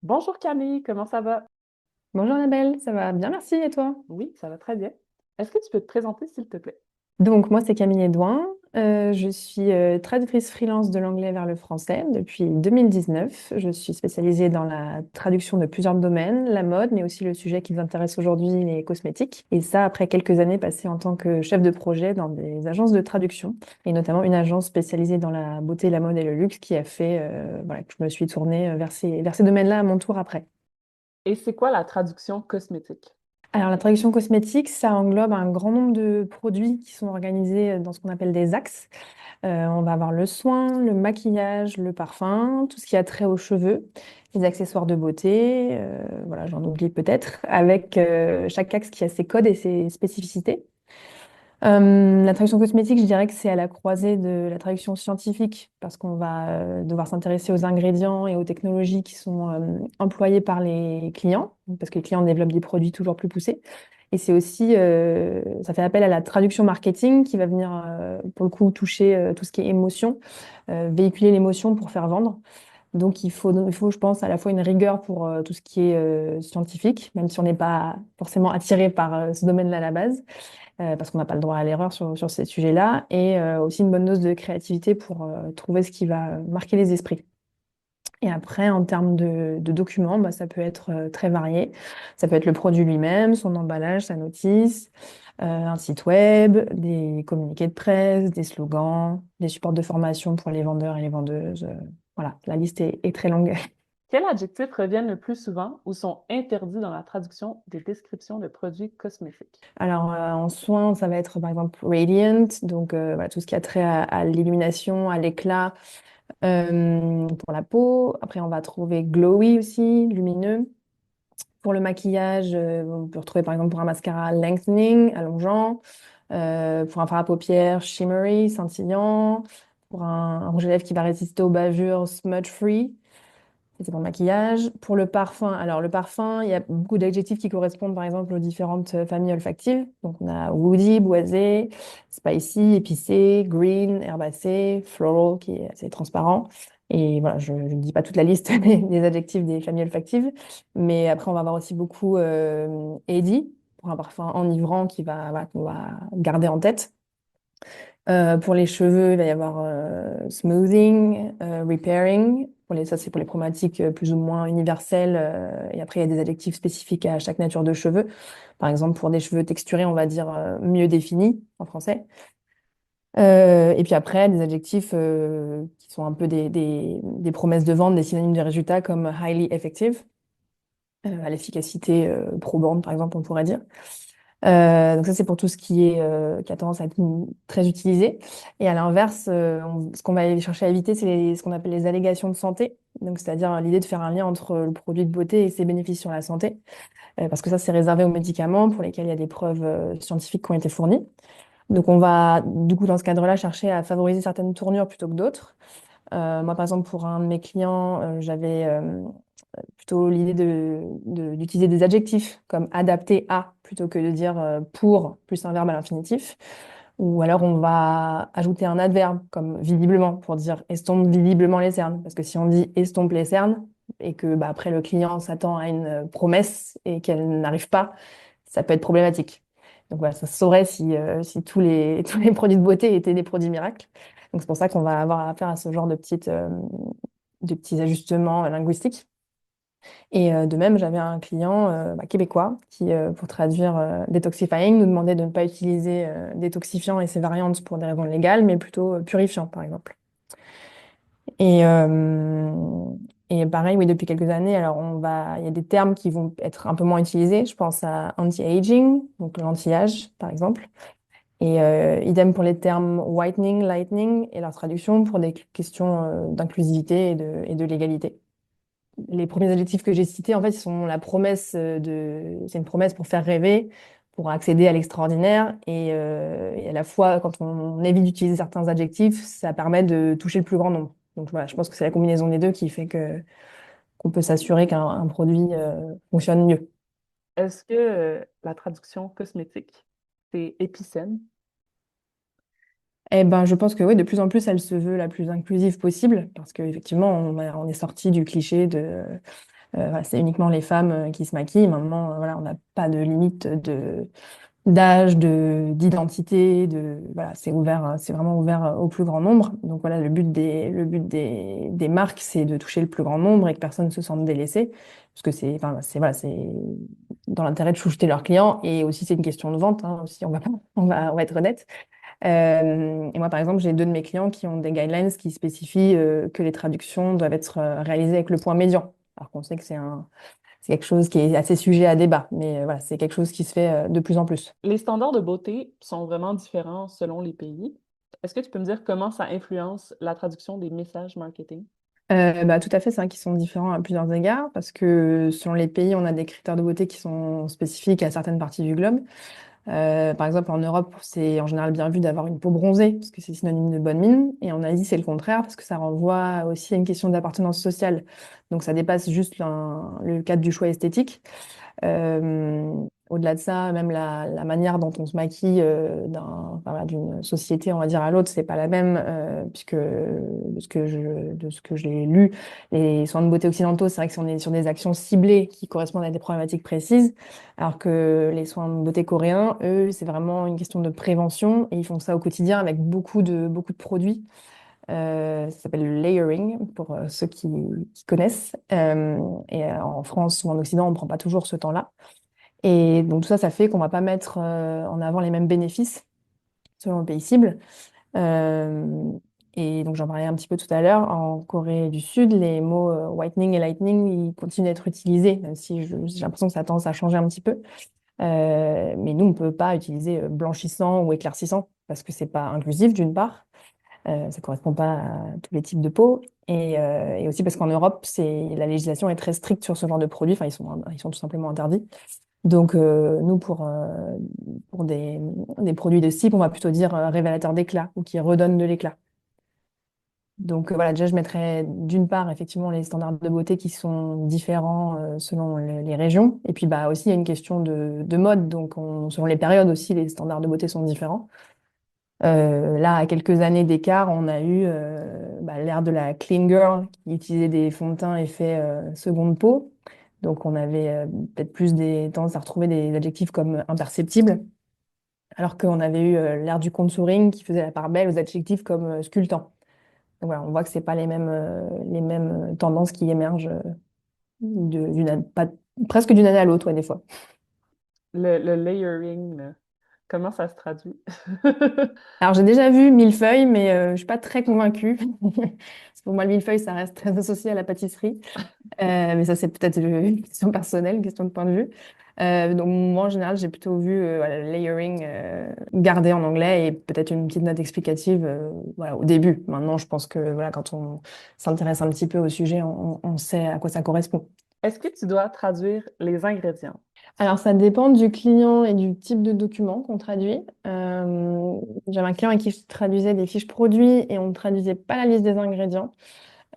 Bonjour Camille, comment ça va? Bonjour Annabelle, ça va bien, merci, et toi? Oui, ça va très bien. Est-ce que tu peux te présenter, s'il te plaît? Donc moi c'est Camille Edouin. Je suis traductrice freelance de l'anglais vers le français depuis 2019. Je suis spécialisée dans la traduction de plusieurs domaines, la mode, mais aussi le sujet qui nous intéresse aujourd'hui, les cosmétiques. Et ça après quelques années passées en tant que chef de projet dans des agences de traduction, et notamment une agence spécialisée dans la beauté, la mode et le luxe qui a fait voilà, que je me suis tournée vers ces domaines-là à mon tour après. Et c'est quoi la traduction cosmétique? Alors, la traduction cosmétique, ça englobe un grand nombre de produits qui sont organisés dans ce qu'on appelle des axes. On va avoir le soin, le maquillage, le parfum, tout ce qui a trait aux cheveux, les accessoires de beauté, voilà, j'en oublie peut-être, avec chaque axe qui a ses codes et ses spécificités. La traduction cosmétique, je dirais que c'est à la croisée de la traduction scientifique, parce qu'on va devoir s'intéresser aux ingrédients et aux technologies qui sont employées par les clients, parce que les clients développent des produits toujours plus poussés. Et c'est aussi, ça fait appel à la traduction marketing qui va venir, pour le coup, toucher tout ce qui est émotion, véhiculer l'émotion pour faire vendre. Donc, il faut, je pense, à la fois une rigueur pour tout ce qui est scientifique, même si on n'est pas forcément attiré par ce domaine-là à la base, parce qu'on n'a pas le droit à l'erreur sur ces sujets-là, et aussi une bonne dose de créativité pour trouver ce qui va marquer les esprits. Et après, en termes de documents, bah, ça peut être très varié. Ça peut être le produit lui-même, son emballage, sa notice, un site web, des communiqués de presse, des slogans, des supports de formation pour les vendeurs et les vendeuses. Voilà, la liste est très longue. Quels adjectifs reviennent le plus souvent ou sont interdits dans la traduction des descriptions de produits cosmétiques? Alors, en soins, ça va être par exemple radiant, donc voilà, tout ce qui a trait à l'illumination, à l'éclat pour la peau. Après, on va trouver glowy aussi, lumineux. Pour le maquillage, on peut retrouver par exemple pour un mascara lengthening, allongeant. Pour un fard à paupières, shimmery, scintillant. Pour un rouge à lèvres qui va résister aux bavures, smudge free. Ça, c'est pour le maquillage. Pour le parfum, alors le parfum, il y a beaucoup d'adjectifs qui correspondent par exemple aux différentes familles olfactives. Donc on a woody, boisé, spicy, épicé, green, herbacé, floral qui est assez transparent. Et voilà, je ne dis pas toute la liste des adjectifs des familles olfactives, mais après on va avoir aussi beaucoup heady pour un parfum enivrant voilà, qu'on va garder en tête. Pour les cheveux, il va y avoir smoothing, repairing. Ça, c'est pour les problématiques plus ou moins universelles. Et après, il y a des adjectifs spécifiques à chaque nature de cheveux. Par exemple, pour des cheveux texturés, on va dire mieux définis en français. Et puis après, des adjectifs qui sont un peu des promesses de vente, des synonymes de résultats comme highly effective, à l'efficacité probante, par exemple, on pourrait dire. Donc ça, c'est pour tout ce qui a tendance à être très utilisé. Et à l'inverse, ce qu'on va aller chercher à éviter, c'est ce qu'on appelle les allégations de santé. Donc, c'est-à-dire l'idée de faire un lien entre le produit de beauté et ses bénéfices sur la santé. Parce que ça, c'est réservé aux médicaments pour lesquels il y a des preuves scientifiques qui ont été fournies. Donc, on va, du coup, dans ce cadre-là, chercher à favoriser certaines tournures plutôt que d'autres. Moi, par exemple, pour un de mes clients, j'avais plutôt l'idée d'utiliser des adjectifs comme adapté à plutôt que de dire pour plus un verbe à l'infinitif. Ou alors on va ajouter un adverbe comme visiblement pour dire estompe visiblement les cernes. Parce que si on dit estompe les cernes et que bah, après le client s'attend à une promesse et qu'elle n'arrive pas, ça peut être problématique. Donc voilà, ça se saurait si tous les produits de beauté étaient des produits miracles. Donc c'est pour ça qu'on va avoir affaire à ce genre de petits ajustements linguistiques. Et de même, j'avais un client québécois qui, pour traduire detoxifying, nous demandait de ne pas utiliser détoxifiant et ses variantes pour des raisons légales, mais plutôt purifiant, par exemple. Et, euh, et pareil, oui, depuis quelques années, alors il y a des termes qui vont être un peu moins utilisés. Je pense à anti-aging, donc l'anti-âge, par exemple. Et idem pour les termes whitening, lightening et leur traduction pour des questions d'inclusivité et de légalité. Les premiers adjectifs que j'ai cités, en fait, sont la promesse c'est une promesse pour faire rêver, pour accéder à l'extraordinaire. Et à la fois, quand on évite d'utiliser certains adjectifs, ça permet de toucher le plus grand nombre. Donc voilà, je pense que c'est la combinaison des deux qui fait qu'on peut s'assurer qu'un produit fonctionne mieux. Est-ce que la traduction cosmétique, c'est épicène? Eh ben, je pense que oui, de plus en plus, elle se veut la plus inclusive possible, parce qu'effectivement, on est sorti du cliché Voilà, c'est uniquement les femmes qui se maquillent. Maintenant, voilà, on n'a pas de limite d'âge, d'identité, voilà, c'est ouvert, c'est vraiment ouvert au plus grand nombre. Donc voilà, le but des marques, c'est de toucher le plus grand nombre et que personne ne se sente délaissé, parce que enfin, voilà, c'est dans l'intérêt de chouchouter leurs clients et aussi c'est une question de vente, hein, aussi, on va être honnête. Et moi, par exemple, j'ai deux de mes clients qui ont des guidelines qui spécifient que les traductions doivent être réalisées avec le point médian. Alors qu'on sait que c'est quelque chose qui est assez sujet à débat, mais voilà, c'est quelque chose qui se fait de plus en plus. Les standards de beauté sont vraiment différents selon les pays. Est-ce que tu peux me dire comment ça influence la traduction des messages marketing? Bah, tout à fait, c'est vrai qu'ils sont différents à plusieurs égards, parce que selon les pays, on a des critères de beauté qui sont spécifiques à certaines parties du globe. Par exemple, en Europe, c'est en général bien vu d'avoir une peau bronzée, parce que c'est synonyme de bonne mine. Et en Asie, c'est le contraire, parce que ça renvoie aussi à une question d'appartenance sociale. Donc ça dépasse juste le cadre du choix esthétique. Au-delà de ça, même la manière dont on se maquille enfin, voilà, d'une société, on va dire, à l'autre, c'est pas la même, puisque de ce que j'ai lu, les soins de beauté occidentaux, c'est vrai que on est sur des actions ciblées qui correspondent à des problématiques précises, alors que les soins de beauté coréens, eux, c'est vraiment une question de prévention et ils font ça au quotidien avec beaucoup de produits. Ça s'appelle le layering pour ceux qui connaissent. Et en France ou en Occident, on ne prend pas toujours ce temps-là. Et donc tout ça, ça fait qu'on va pas mettre en avant les mêmes bénéfices selon le pays cible. Euh, et donc j'en parlais un petit peu tout à l'heure. En Corée du Sud, les mots whitening et lightening, ils continuent d'être utilisés, même si j'ai l'impression que ça a tendance à changer un petit peu. Mais nous, on ne peut pas utiliser blanchissant ou éclaircissant parce que c'est pas inclusif d'une part. Ça correspond pas à tous les types de peau. Et aussi parce qu'en Europe, la législation est très stricte sur ce genre de produits. Enfin, ils sont tout simplement interdits. Donc, nous, pour des produits de ce type, on va plutôt dire révélateur d'éclat ou qui redonne de l'éclat. Donc, voilà, déjà, je mettrais d'une part, effectivement, les standards de beauté qui sont différents selon les régions. Et puis, bah, aussi, il y a une question de mode. Donc, selon les périodes aussi, les standards de beauté sont différents. Là, à quelques années d'écart, on a eu l'ère de la clean girl qui utilisait des fonds de teint effet seconde peau. Donc, on avait peut-être plus tendance à retrouver des adjectifs comme imperceptible, alors qu'on avait eu l'ère du contouring qui faisait la part belle aux adjectifs comme sculptant. Donc voilà, on voit que c'est pas les mêmes tendances qui émergent presque d'une année à l'autre, ouais, des fois. Le layering, là, comment ça se traduit? Alors, j'ai déjà vu millefeuille, mais je suis pas très convaincue. Parce que pour moi, le millefeuille, ça reste très associé à la pâtisserie. Mais ça, c'est peut-être une question personnelle, une question de point de vue. Donc, moi, en général, j'ai plutôt vu voilà, le layering gardé en anglais et peut-être une petite note explicative voilà, au début. Maintenant, je pense que voilà, quand on s'intéresse un petit peu au sujet, on sait à quoi ça correspond. Est-ce que tu dois traduire les ingrédients? Alors, ça dépend du client et du type de document qu'on traduit. J'avais un client avec qui je traduisais des fiches produits et on ne traduisait pas la liste des ingrédients.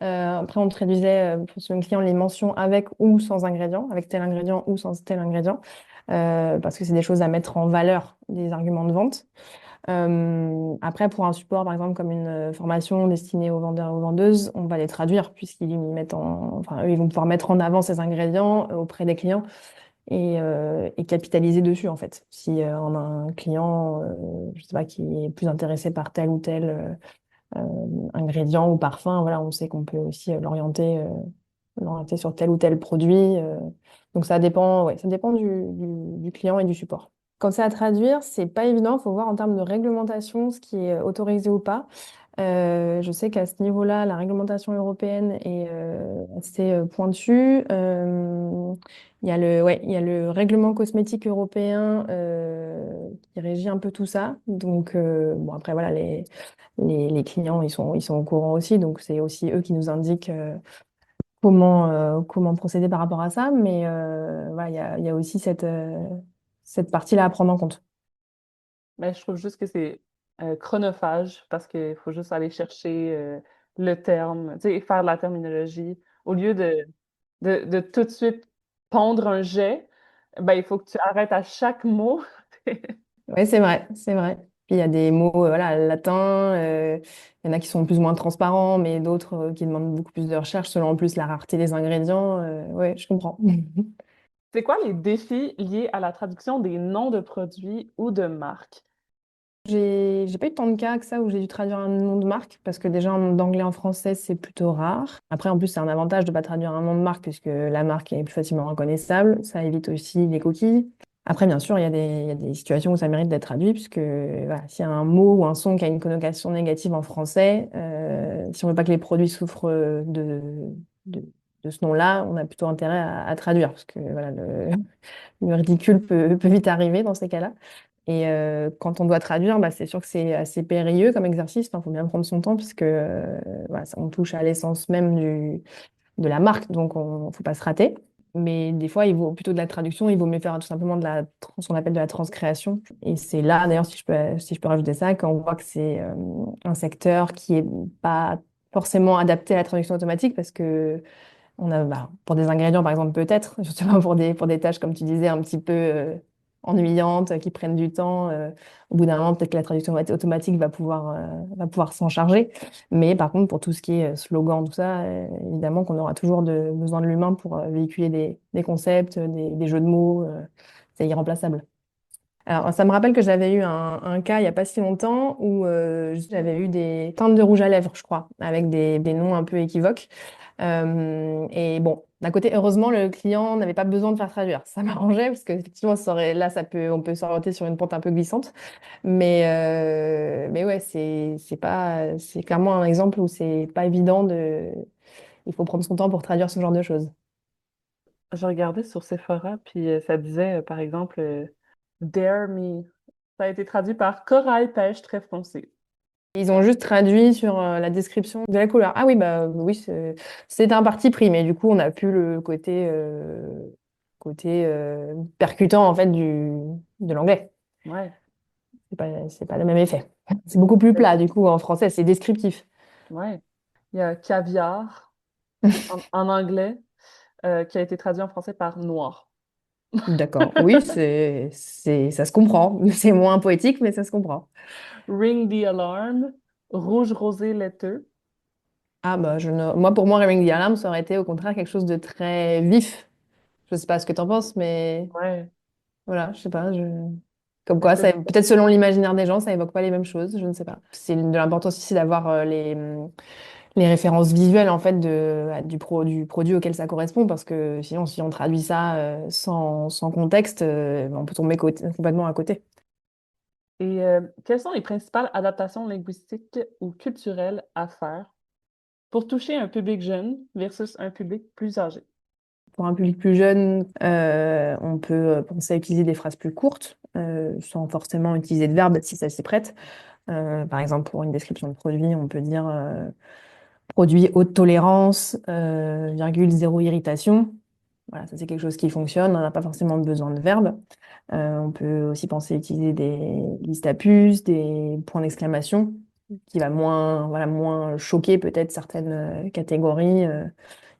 Après, on traduisait pour ce même client les mentions avec ou sans ingrédients, avec tel ingrédient ou sans tel ingrédient, parce que c'est des choses à mettre en valeur des arguments de vente. Après, pour un support, par exemple, comme une formation destinée aux vendeurs et aux vendeuses, on va les traduire puisqu'ils y mettent enfin, eux, ils vont pouvoir mettre en avant ces ingrédients auprès des clients et capitaliser dessus, en fait. Si on a un client, je sais pas, qui est plus intéressé par tel ou tel ingrédient ou parfum, voilà, on sait qu'on peut aussi l'orienter sur tel ou tel produit. Donc ça dépend, ouais, ça dépend du client et du support. Quand c'est à traduire, c'est pas évident. Il faut voir en termes de réglementation ce qui est autorisé ou pas. Je sais qu'à ce niveau-là, la réglementation européenne est assez pointue. Il y a le règlement cosmétique européen qui régit un peu tout ça. Donc, bon, après, voilà, les clients, ils sont au courant aussi. Donc, c'est aussi eux qui nous indiquent comment procéder par rapport à ça. Mais voilà, il y a aussi cette partie-là à prendre en compte. Mais je trouve juste que c'est chronophage parce qu'il faut juste aller chercher le terme, tu sais, faire de la terminologie. Au lieu de tout de suite pondre un jet, ben, il faut que tu arrêtes à chaque mot. Oui, c'est vrai, c'est vrai. Puis il y a des mots voilà, latins, il y en a qui sont plus ou moins transparents, mais d'autres qui demandent beaucoup plus de recherche selon en plus la rareté des ingrédients. Ouais, je comprends. C'est quoi les défis liés à la traduction des noms de produits ou de marques? J'ai pas eu tant de cas que ça où j'ai dû traduire un nom de marque parce que déjà un nom d'anglais en français c'est plutôt rare. Après en plus c'est un avantage de pas traduire un nom de marque puisque la marque est plus facilement reconnaissable. Ça évite aussi les coquilles. Après bien sûr il y a des situations où ça mérite d'être traduit puisque voilà, s'il y a un mot ou un son qui a une connotation négative en français, si on veut pas que les produits souffrent de, de ce nom-là, on a plutôt intérêt à traduire parce que voilà, le ridicule peut vite arriver dans ces cas-là. Et quand on doit traduire, bah, c'est sûr que c'est assez périlleux comme exercice. Il faut bien prendre son temps puisque voilà, on touche à l'essence même de la marque, donc il ne faut pas se rater. Mais des fois, il vaut plutôt de la traduction, il vaut mieux faire tout simplement ce qu'on appelle de la transcréation. Et c'est là, d'ailleurs, si je peux rajouter ça, quand on voit que c'est un secteur qui est pas forcément adapté à la traduction automatique parce que on a, bah, pour des ingrédients, par exemple, peut-être, justement pour des tâches, comme tu disais, un petit peu ennuyantes, qui prennent du temps. Au bout d'un moment, peut-être que la traduction automatique va pouvoir s'en charger. Mais par contre, pour tout ce qui est slogan, tout ça, évidemment qu'on aura toujours besoin de l'humain pour véhiculer des concepts, des jeux de mots. C'est irremplaçable. Alors, ça me rappelle que j'avais eu un cas il n'y a pas si longtemps où j'avais eu des teintes de rouge à lèvres, je crois, avec des noms un peu équivoques. Et bon, d'un côté, heureusement, le client n'avait pas besoin de faire traduire. Ça m'arrangeait parce qu'effectivement, là, on peut s'orienter sur une pente un peu glissante. Mais ouais, c'est clairement un exemple où c'est pas évident il faut prendre son temps pour traduire ce genre de choses. Je regardais sur Sephora, puis ça disait, par exemple, Dare Me. Ça a été traduit par Corail pêche très foncé. Ils ont juste traduit sur la description de la couleur. Ah oui, bah oui, c'est un parti pris, mais du coup, on n'a plus le côté percutant en fait de l'anglais. Ouais. C'est pas le même effet. C'est beaucoup plus plat, du coup, en français, c'est descriptif. Ouais. Il y a caviar en anglais qui a été traduit en français par noir. D'accord. Oui, ça se comprend. C'est moins poétique, mais ça se comprend. Ring the alarm, rouge rosé laiteux. Ah bah moi pour moi Ring the Alarm ça aurait été au contraire quelque chose de très vif. Je sais pas ce que t'en penses, mais Ouais. voilà, je sais pas. Comme quoi, Est-ce que peut-être selon l'imaginaire des gens, ça évoque pas les mêmes choses, je ne sais pas. C'est de l'importance aussi d'avoir les références visuelles en fait du produit auquel ça correspond, parce que sinon, si on traduit ça sans contexte, on peut tomber complètement à côté. Et quelles sont les principales adaptations linguistiques ou culturelles à faire pour toucher un public jeune versus un public plus âgé? Pour un public plus jeune, on peut penser à utiliser des phrases plus courtes, sans forcément utiliser de verbes si ça s'y prête. Par exemple, pour une description de produit, on peut dire produit haute tolérance, virgule zéro irritation. Voilà, ça c'est quelque chose qui fonctionne, on n'a pas forcément besoin de verbes. On peut aussi penser à utiliser des listes à puces, des points d'exclamation, qui va moins choquer peut-être certaines catégories,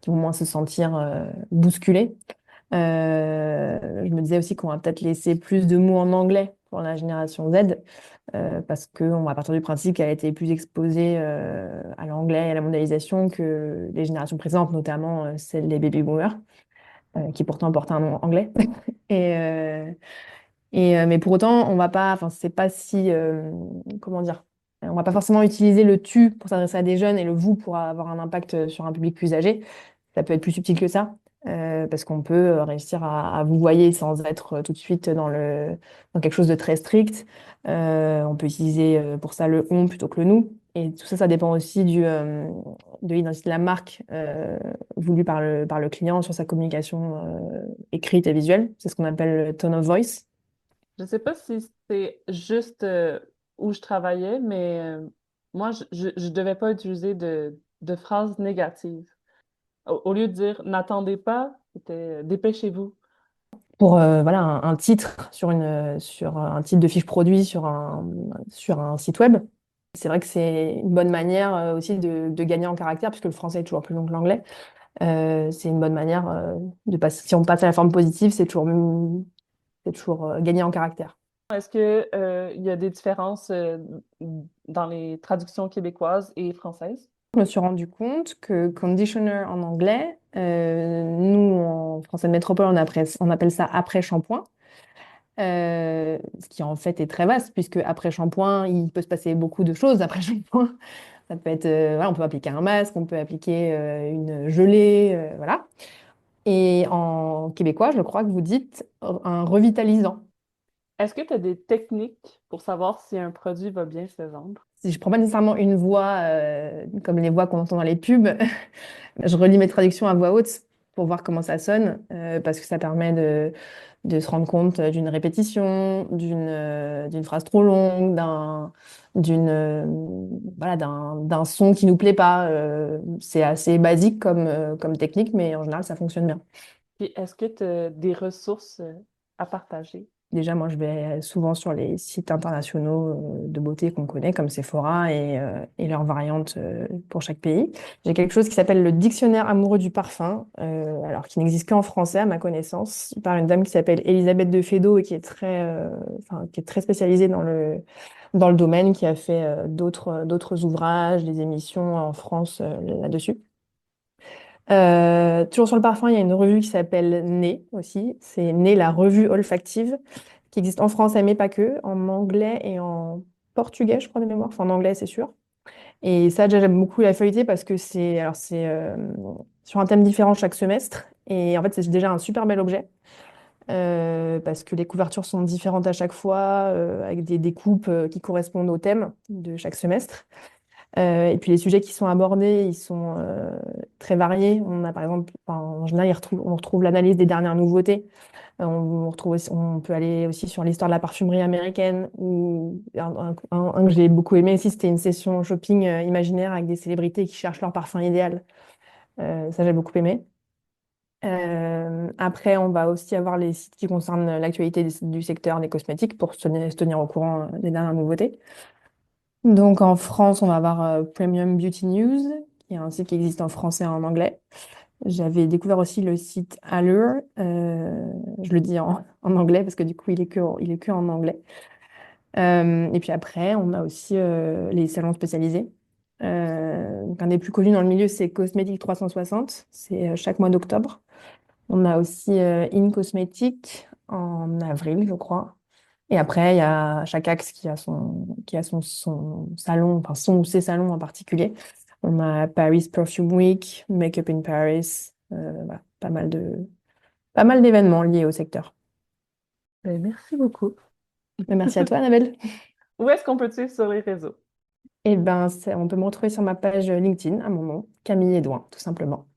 qui vont moins se sentir bousculées. Je me disais aussi qu'on va peut-être laisser plus de mots en anglais pour la génération Z, parce qu'on va partir du principe qu'elle a été plus exposée à l'anglais et à la mondialisation que les générations précédentes, notamment celle des baby boomers, qui pourtant portent un nom anglais. Et, mais pour autant, on va pas, enfin, c'est pas si, comment dire, on va pas forcément utiliser le tu pour s'adresser à des jeunes et le vous pour avoir un impact sur un public plus âgé. Ça peut être plus subtil que ça, parce qu'on peut réussir à vous voyez sans être tout de suite dans quelque chose de très strict. On peut utiliser pour ça le on plutôt que le nous. Et tout ça, ça dépend aussi de l'identité de la marque voulue par le client sur sa communication écrite et visuelle. C'est ce qu'on appelle le tone of voice. Je ne sais pas si c'est juste où je travaillais, mais moi, je devais pas utiliser de phrases négatives. Au lieu de dire n'attendez pas, c'était dépêchez-vous. Pour voilà, un titre sur un titre de fiche produit sur un site web. C'est vrai que c'est une bonne manière aussi de gagner en caractère, puisque le français est toujours plus long que l'anglais. C'est une bonne manière de passer. Si on passe à la forme positive, c'est toujours gagner en caractère. Est-ce que, il y a des différences dans les traductions québécoises et françaises? Je me suis rendu compte que conditioner en anglais, nous en français de métropole, on appelle ça après-shampoing. Ce qui en fait est très vaste, puisque après shampoing, il peut se passer beaucoup de choses après shampoing. Ça peut être, voilà, on peut appliquer un masque, on peut appliquer une gelée, voilà. Et en québécois, je crois que vous dites un revitalisant. Est-ce que tu as des techniques pour savoir si un produit va bien se vendre? Si je prends pas nécessairement une voix comme les voix qu'on entend dans les pubs, je relis mes traductions à voix haute pour voir comment ça sonne, parce que ça permet de se rendre compte d'une répétition, d'une phrase trop longue, voilà, d'un son qui nous plaît pas. C'est assez basique comme technique, mais en général, ça fonctionne bien. Puis est-ce que tu as des ressources à partager? Déjà, moi, je vais souvent sur les sites internationaux de beauté qu'on connaît, comme Sephora et leurs variantes pour chaque pays. J'ai quelque chose qui s'appelle le Dictionnaire amoureux du parfum, alors qui n'existe qu'en français à ma connaissance, par une dame qui s'appelle Elisabeth de Fédot et qui est très spécialisée dans le domaine, qui a fait d'autres ouvrages, des émissions en France là-dessus. Toujours sur le parfum, il y a une revue qui s'appelle Nez aussi. C'est Nez, la revue olfactive, qui existe en français, mais pas que, en anglais et en portugais, je crois, de mémoire. Enfin, en anglais, c'est sûr. Et ça, déjà, j'aime beaucoup la feuilleter parce que c'est sur un thème différent chaque semestre. Et en fait, c'est déjà un super bel objet. Parce que les couvertures sont différentes à chaque fois, avec des coupes qui correspondent au thème de chaque semestre. Et puis les sujets qui sont abordés, ils sont très variés. On a par exemple, enfin, en général, on retrouve l'analyse des dernières nouveautés. On peut aller aussi sur l'histoire de la parfumerie américaine. Ou un que j'ai beaucoup aimé aussi, c'était une session shopping imaginaire avec des célébrités qui cherchent leur parfum idéal. Ça, j'ai beaucoup aimé. Après, on va aussi avoir les sites qui concernent l'actualité du secteur des cosmétiques pour se tenir au courant des dernières nouveautés. Donc en France, on va avoir Premium Beauty News, qui est un site qui existe en français et en anglais. J'avais découvert aussi le site Allure, je le dis en anglais parce que du coup il est que en anglais. Et puis après, on a aussi les salons spécialisés. Donc un des plus connus dans le milieu, c'est Cosmétique 360, c'est chaque mois d'octobre. On a aussi In Cosmétique en avril, je crois. Et après, il y a chaque axe qui a son salon, enfin son ou ses salons en particulier. On a Paris Perfume Week, Makeup in Paris, voilà, pas mal d'événements liés au secteur. Ben, merci beaucoup. Mais merci à toi, Annabelle. Où est-ce qu'on peut te suivre sur les réseaux? Et ben, on peut me retrouver sur ma page LinkedIn à mon nom, Camille Edouin, tout simplement.